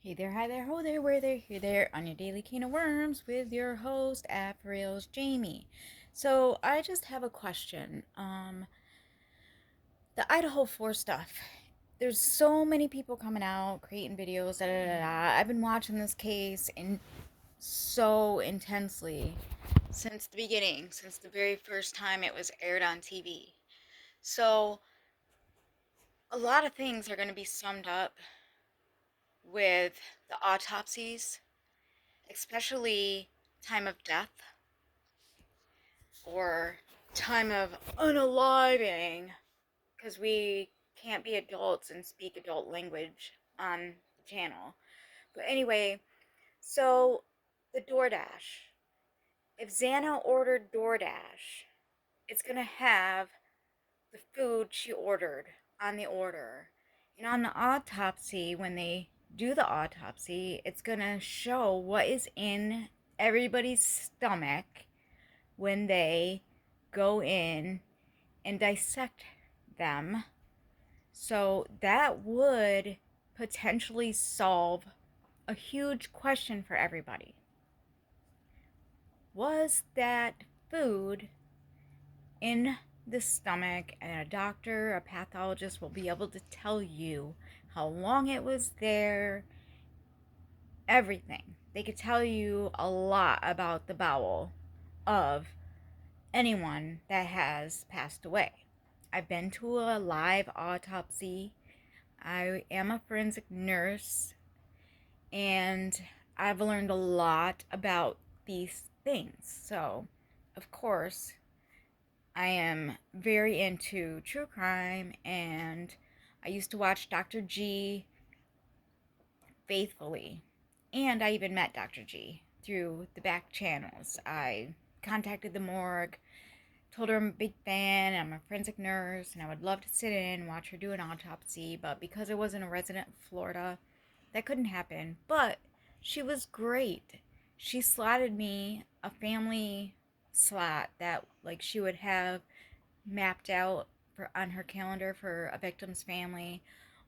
Hey there, hi there, ho there, where there, here there, on your daily can of worms with your host, April's Jamie. So I just have a question. The Idaho 4 stuff. There's so many people coming out, creating videos, da da da da. I've been watching this case so intensely since the beginning, since the very first time it was aired on TV. So a lot of things are going to be summed up with the autopsies, especially time of death or time of unaliving, because we can't be adults and speak adult language on the channel. But anyway, so the DoorDash. If Xana ordered DoorDash, it's going to have the food she ordered on the order. And on the autopsy, when they do the autopsy, it's going to show what is in everybody's stomach when they go in and dissect them. So that would potentially solve a huge question for everybody. Was that food in the stomach? And a doctor, a pathologist will be able to tell you how long it was there, everything. They could tell you a lot about the bowel of anyone that has passed away. I've been to a live autopsy. I am a forensic nurse, and I've learned a lot about these things. So, of course, I am very into true crime, and I used to watch Dr. G faithfully. And I even met Dr. G through the back channels. I contacted the morgue, told her I'm a big fan, I'm a forensic nurse, and I would love to sit in and watch her do an autopsy, but because I wasn't a resident of Florida, that couldn't happen. But she was great. She slotted me a family slot that like she would have mapped out for on her calendar for a victim's family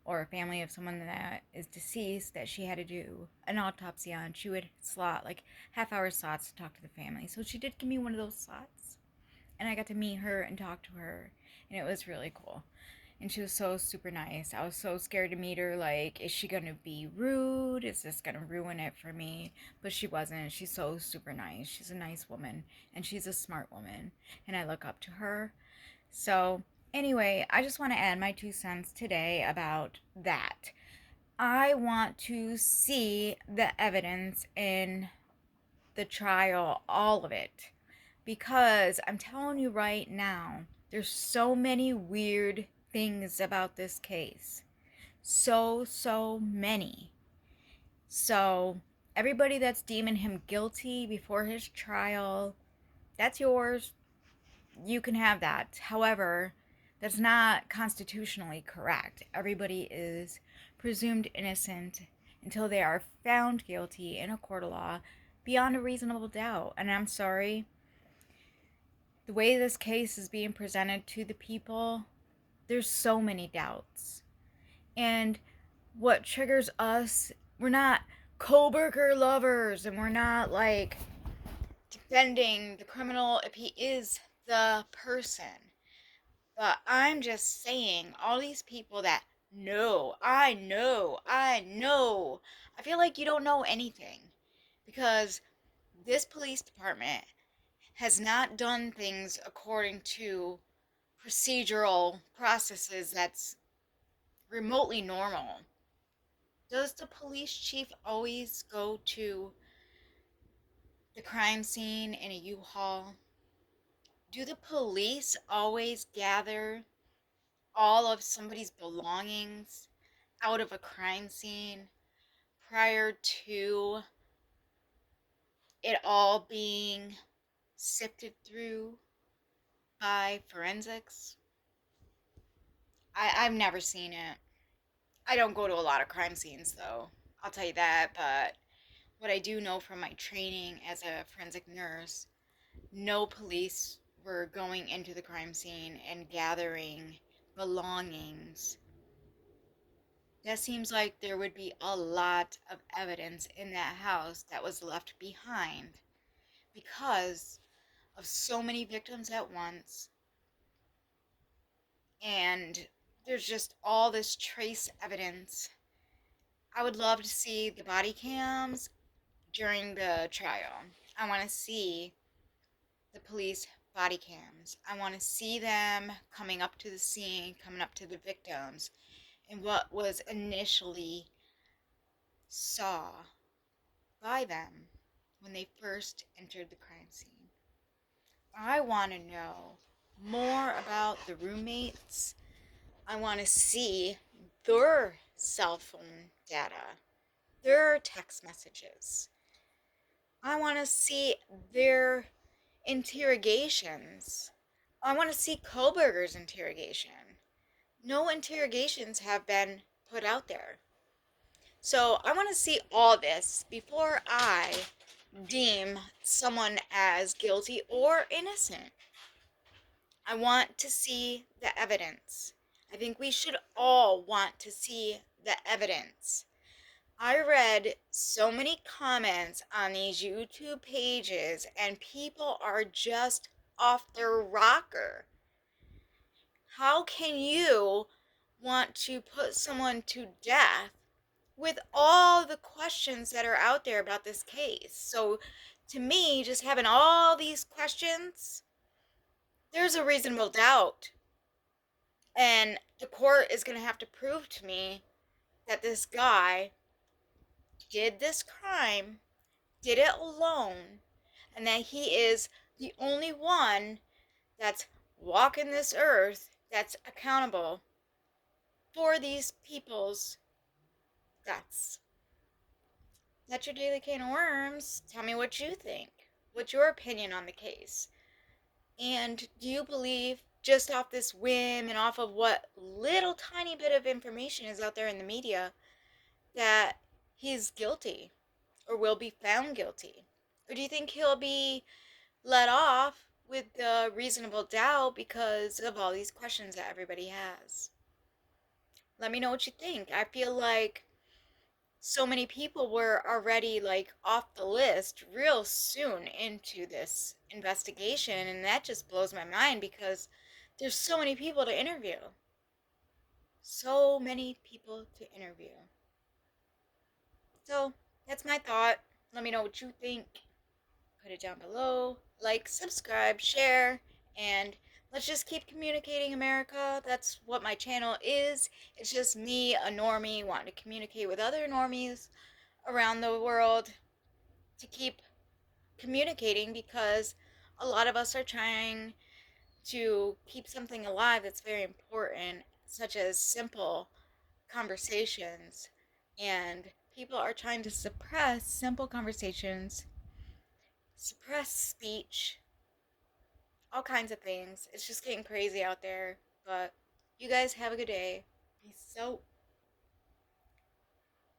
or a family of someone that is deceased that she had to do an autopsy on. She would slot like half-hour slots to talk to the family. So she did give me one of those slots, and I got to meet her and talk to her, and it was really cool. And she was so super nice. I was so scared to meet her. Like, is she gonna be rude? Is this gonna ruin it for me? But she wasn't. She's so super nice. She's a nice woman, and she's a smart woman, and I look up to her. So, anyway, I just want to add my 2 cents today about that. I want to see the evidence in the trial, all of it. Because I'm telling you right now, there's so many weird things about this case. So many. So, everybody that's deeming him guilty before his trial, that's yours. You can have that. However, that's not constitutionally correct. Everybody is presumed innocent until they are found guilty in a court of law beyond a reasonable doubt. And I'm sorry, the way this case is being presented to the people, there's so many doubts. And what triggers us, we're not Koberger lovers, and we're not like defending the criminal if he is the person. But I'm just saying, all these people that know, I know, I feel like you don't know anything because this police department has not done things according to procedural processes that's remotely normal. Does the police chief always go to the crime scene in a U-Haul? Do the police always gather all of somebody's belongings out of a crime scene prior to it all being sifted through by forensics? I've never seen it. I don't go to a lot of crime scenes though, I'll tell you that, but what I do know from my training as a forensic nurse, no police were going into the crime scene and gathering belongings That seems like there would be a lot of evidence in that house that was left behind because of so many victims at once, and there's just all this trace evidence. I would love to see the body cams during the trial. I want to see the police body cams. I want to see them coming up to the scene, coming up to the victims, and what was initially saw by them when they first entered the crime scene. I want to know more about the roommates. I want to see their cell phone data, their text messages. I want to see their interrogations. I want to see Kohlberger's interrogation. No interrogations have been put out there. So I want to see all this before I deem someone as guilty or innocent. I want to see the evidence. I think we should all want to see the evidence. I read so many comments on these YouTube pages, and people are just off their rocker. How can you want to put someone to death with all the questions that are out there about this case? So, to me, just having all these questions, there's a reasonable doubt. And the court is going to have to prove to me that this guy did this crime, did it alone, and that he is the only one that's walking this earth that's accountable for these people's deaths. That's your daily can of worms. Tell me what you think. What's your opinion on the case? And do you believe, just off this whim and off of what little tiny bit of information is out there in the media, that he's guilty or will be found guilty? Or do you think he'll be let off with the reasonable doubt because of all these questions that everybody has? Let me know what you think. I feel like so many people were already like off the list real soon into this investigation, and that just blows my mind because there's so many people to interview. So many people to interview. So that's my thought. Let me know what you think. Put it down below. Like, subscribe, share, and let's just keep communicating, America. That's what my channel is. It's just me, a normie, wanting to communicate with other normies around the world to keep communicating because a lot of us are trying to keep something alive that's very important, such as simple conversations. And people are trying to suppress simple conversations, suppress speech, all kinds of things. It's just getting crazy out there. But you guys have a good day. Peace out.